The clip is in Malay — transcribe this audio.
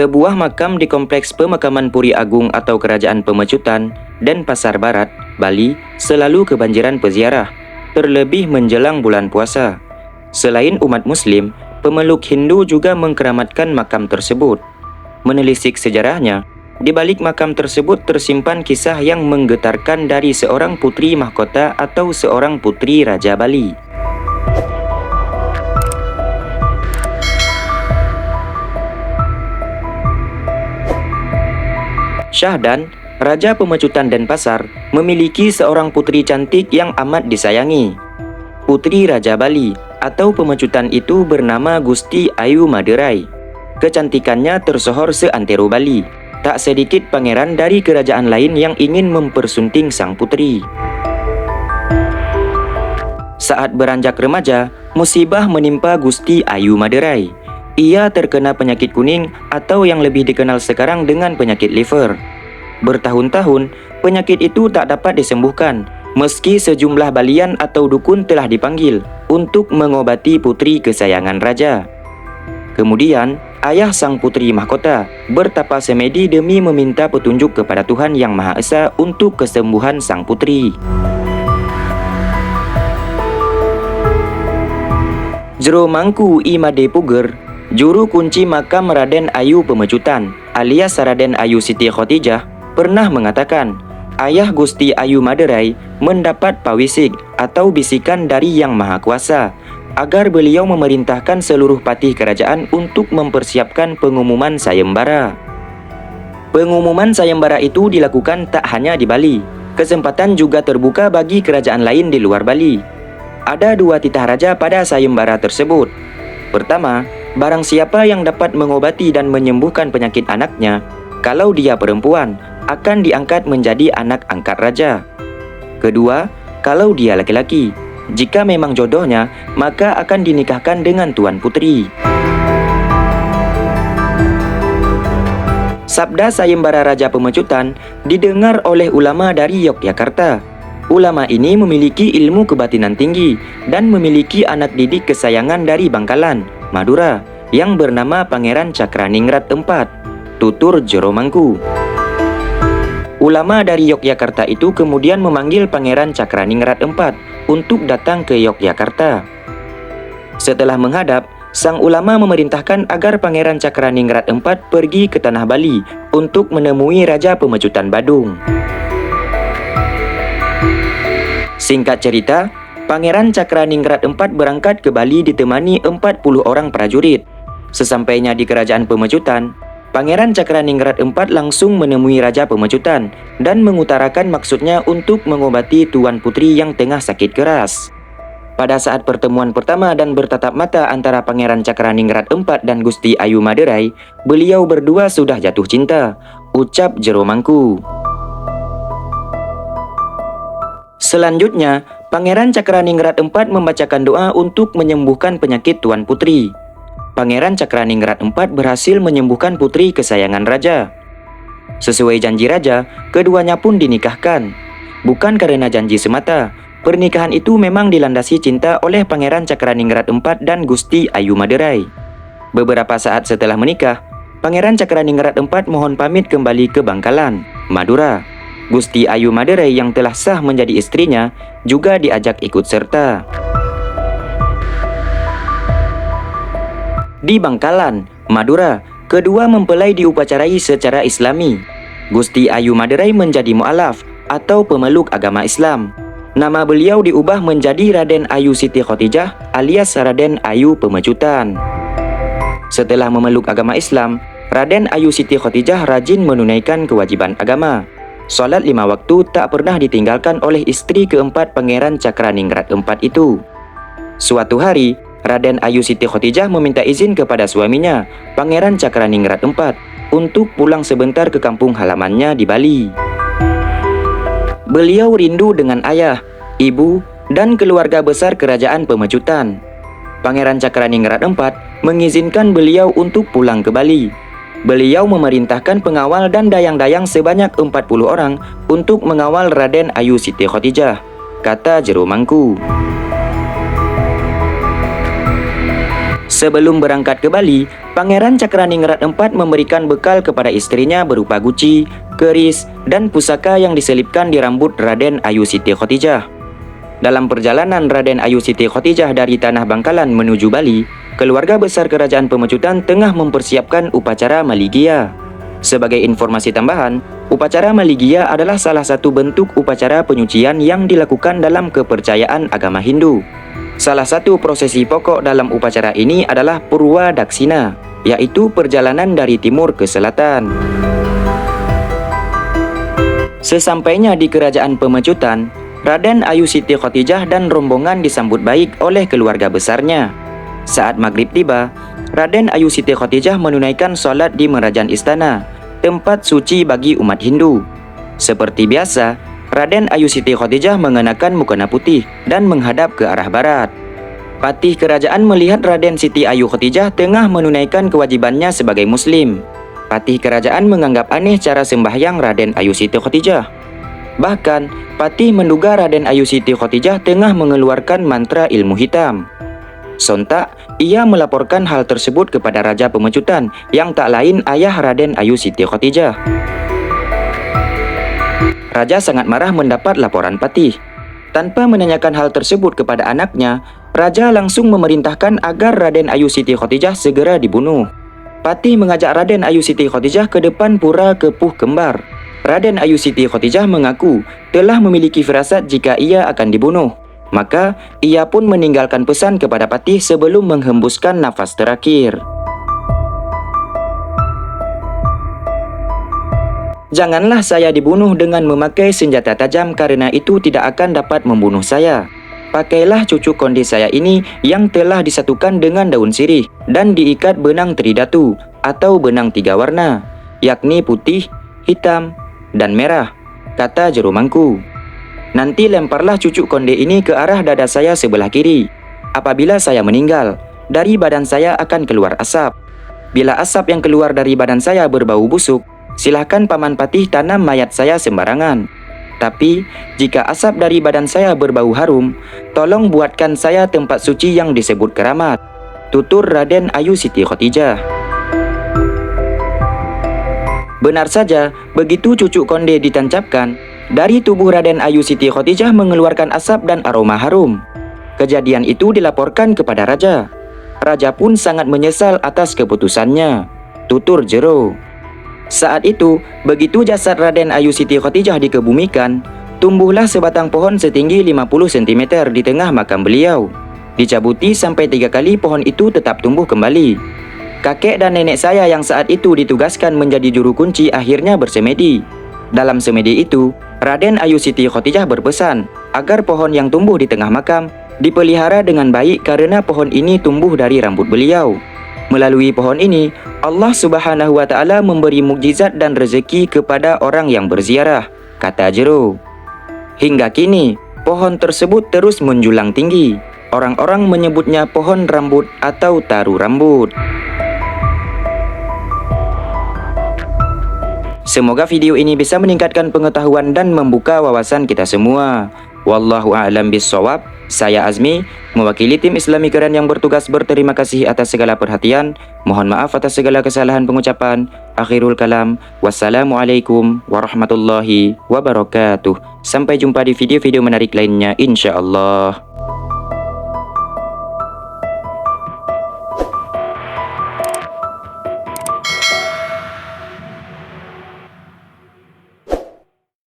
Sebuah makam di Kompleks Pemakaman Puri Agung atau Kerajaan Pemecutan, Denpasar Barat, Bali, selalu kebanjiran peziarah, terlebih menjelang bulan puasa. Selain umat Muslim, pemeluk Hindu juga mengkeramatkan makam tersebut. Menelisik sejarahnya, di balik makam tersebut tersimpan kisah yang menggetarkan dari seorang putri mahkota atau seorang putri Raja Bali. Syahdan, Raja Pemecutan Denpasar, memiliki seorang putri cantik yang amat disayangi. Putri Raja Bali atau Pemecutan itu bernama Gusti Ayu Maderai. Kecantikannya tersohor seantero Bali. Tak sedikit pangeran dari kerajaan lain yang ingin mempersunting sang putri. Saat beranjak remaja, musibah menimpa Gusti Ayu Maderai. Ia terkena penyakit kuning atau yang lebih dikenal sekarang dengan penyakit liver. Bertahun-tahun, penyakit itu tak dapat disembuhkan, meski sejumlah balian atau dukun telah dipanggil untuk mengobati putri kesayangan raja. Kemudian, ayah sang putri mahkota bertapa semedi demi meminta petunjuk kepada Tuhan Yang Maha Esa untuk kesembuhan sang putri. Jero Mangku I Made Puger, juru kunci makam Raden Ayu Pemecutan alias Raden Ayu Siti Khotijah, pernah mengatakan, ayah Gusti Ayu Maderai mendapat pawisik atau bisikan dari Yang Maha Kuasa agar beliau memerintahkan seluruh patih kerajaan untuk mempersiapkan pengumuman sayembara. Pengumuman sayembara itu dilakukan tak hanya di Bali. Kesempatan juga terbuka bagi kerajaan lain di luar Bali. Ada dua titah raja pada sayembara tersebut. Pertama, barang siapa yang dapat mengobati dan menyembuhkan penyakit anaknya, kalau dia perempuan, akan diangkat menjadi anak angkat raja. Kedua, kalau dia laki-laki, jika memang jodohnya, maka akan dinikahkan dengan tuan putri. Sabda sayembara Raja Pemecutan didengar oleh ulama dari Yogyakarta. Ulama ini memiliki ilmu kebatinan tinggi dan memiliki anak didik kesayangan dari Bangkalan, Madura, yang bernama Pangeran Cakraningrat IV, tutur Jero Mangku. Ulama dari Yogyakarta itu kemudian memanggil Pangeran Cakraningrat IV untuk datang ke Yogyakarta. Setelah menghadap, sang ulama memerintahkan agar Pangeran Cakraningrat IV pergi ke tanah Bali untuk menemui Raja Pemecutan Badung. Singkat cerita, Pangeran Cakraningrat IV berangkat ke Bali ditemani 40 orang prajurit. Sesampainya di Kerajaan Pemecutan, Pangeran Cakraningrat IV langsung menemui Raja Pemecutan dan mengutarakan maksudnya untuk mengobati tuan putri yang tengah sakit keras. Pada saat pertemuan pertama dan bertatap mata antara Pangeran Cakraningrat IV dan Gusti Ayu Maderai, beliau berdua sudah jatuh cinta, ucap Jero Mangku. Selanjutnya, Pangeran Cakraningrat IV membacakan doa untuk menyembuhkan penyakit tuan putri. Pangeran Cakraningrat IV berhasil menyembuhkan putri kesayangan raja. Sesuai janji raja, keduanya pun dinikahkan. Bukan karena janji semata, pernikahan itu memang dilandasi cinta oleh Pangeran Cakraningrat IV dan Gusti Ayu Maderai. Beberapa saat setelah menikah, Pangeran Cakraningrat IV mohon pamit kembali ke Bangkalan, Madura. Gusti Ayu Maderai yang telah sah menjadi istrinya juga diajak ikut serta. Di Bangkalan, Madura, kedua mempelai diupacarai secara Islami. Gusti Ayu Maderai menjadi mu'alaf atau pemeluk agama Islam. Nama beliau diubah menjadi Raden Ayu Siti Khotijah alias Raden Ayu Pemecutan. Setelah memeluk agama Islam, Raden Ayu Siti Khotijah rajin menunaikan kewajiban agama. Salat 5 waktu tak pernah ditinggalkan oleh istri keempat Pangeran Cakraningrat IV itu. Suatu hari, Raden Ayu Siti Khotijah meminta izin kepada suaminya, Pangeran Cakraningrat IV, untuk pulang sebentar ke kampung halamannya di Bali. Beliau rindu dengan ayah, ibu, dan keluarga besar kerajaan Pemecutan. Pangeran Cakraningrat IV mengizinkan beliau untuk pulang ke Bali. Beliau memerintahkan pengawal dan dayang-dayang sebanyak 40 orang untuk mengawal Raden Ayu Siti Khotijah, kata Jero Mangku. Sebelum berangkat ke Bali, Pangeran Cakraningrat IV memberikan bekal kepada istrinya berupa guci, keris, dan pusaka yang diselipkan di rambut Raden Ayu Siti Khotijah. Dalam perjalanan Raden Ayu Siti Khotijah dari Tanah Bangkalan menuju Bali, keluarga besar Kerajaan Pemecutan tengah mempersiapkan upacara Maligia. Sebagai informasi tambahan, upacara Maligia adalah salah satu bentuk upacara penyucian yang dilakukan dalam kepercayaan agama Hindu. Salah satu prosesi pokok dalam upacara ini adalah Purwa Daksina, yaitu perjalanan dari timur ke selatan. Sesampainya di Kerajaan Pemecutan, Raden Ayu Siti Khotijah dan rombongan disambut baik oleh keluarga besarnya. Saat maghrib tiba, Raden Ayu Siti Khotijah menunaikan solat di Merajan Istana, tempat suci bagi umat Hindu. Seperti biasa, Raden Ayu Siti Khotijah mengenakan mukena putih dan menghadap ke arah barat. Patih kerajaan melihat Raden Siti Ayu Khotijah tengah menunaikan kewajibannya sebagai muslim. Patih kerajaan menganggap aneh cara sembahyang Raden Ayu Siti Khotijah. Bahkan, Patih menduga Raden Ayu Siti Khotijah tengah mengeluarkan mantra ilmu hitam. Sontak, ia melaporkan hal tersebut kepada Raja Pemecutan yang tak lain ayah Raden Ayu Siti Khotijah. Raja sangat marah mendapat laporan Patih. Tanpa menanyakan hal tersebut kepada anaknya, Raja langsung memerintahkan agar Raden Ayu Siti Khotijah segera dibunuh. Patih mengajak Raden Ayu Siti Khotijah ke depan pura Kepuh Kembar. Raden Ayu Siti Khotijah mengaku telah memiliki firasat jika ia akan dibunuh. Maka, ia pun meninggalkan pesan kepada Patih sebelum menghembuskan nafas terakhir. Janganlah saya dibunuh dengan memakai senjata tajam karena itu tidak akan dapat membunuh saya. Pakailah cucuk konde saya ini yang telah disatukan dengan daun sirih dan diikat benang tridatu atau benang 3 warna, yakni putih, hitam, dan merah, kata juru mangku. Nanti lemparlah cucuk konde ini ke arah dada saya sebelah kiri. Apabila saya meninggal, dari badan saya akan keluar asap. Bila asap yang keluar dari badan saya berbau busuk, silahkan Paman Patih tanam mayat saya sembarangan. Tapi, jika asap dari badan saya berbau harum, tolong buatkan saya tempat suci yang disebut keramat, tutur Raden Ayu Siti Khotijah. Benar saja, begitu cucuk konde ditancapkan, dari tubuh Raden Ayu Siti Khotijah mengeluarkan asap dan aroma harum. Kejadian itu dilaporkan kepada Raja. Raja pun sangat menyesal atas keputusannya, tutur Jero. Saat itu, begitu jasad Raden Ayu Siti Khotijah dikebumikan, tumbuhlah sebatang pohon setinggi 50 cm di tengah makam beliau. Dicabuti sampai 3 kali pohon itu tetap tumbuh kembali. Kakek dan nenek saya yang saat itu ditugaskan menjadi juru kunci akhirnya bersemedi. Dalam semedi itu, Raden Ayu Siti Khotijah berpesan agar pohon yang tumbuh di tengah makam dipelihara dengan baik karena pohon ini tumbuh dari rambut beliau. Melalui pohon ini, Allah Subhanahu wa Ta'ala memberi mukjizat dan rezeki kepada orang yang berziarah, kata Jero. Hingga kini, pohon tersebut terus menjulang tinggi. Orang-orang menyebutnya pohon rambut atau taru rambut. Semoga video ini bisa meningkatkan pengetahuan dan membuka wawasan kita semua. Wallahu a'lam bishawab. Saya Azmi, mewakili tim Islami keren yang bertugas berterima kasih atas segala perhatian. Mohon maaf atas segala kesalahan pengucapan. Akhirul kalam. Wassalamualaikum warahmatullahi wabarakatuh. Sampai jumpa di video-video menarik lainnya, insya Allah.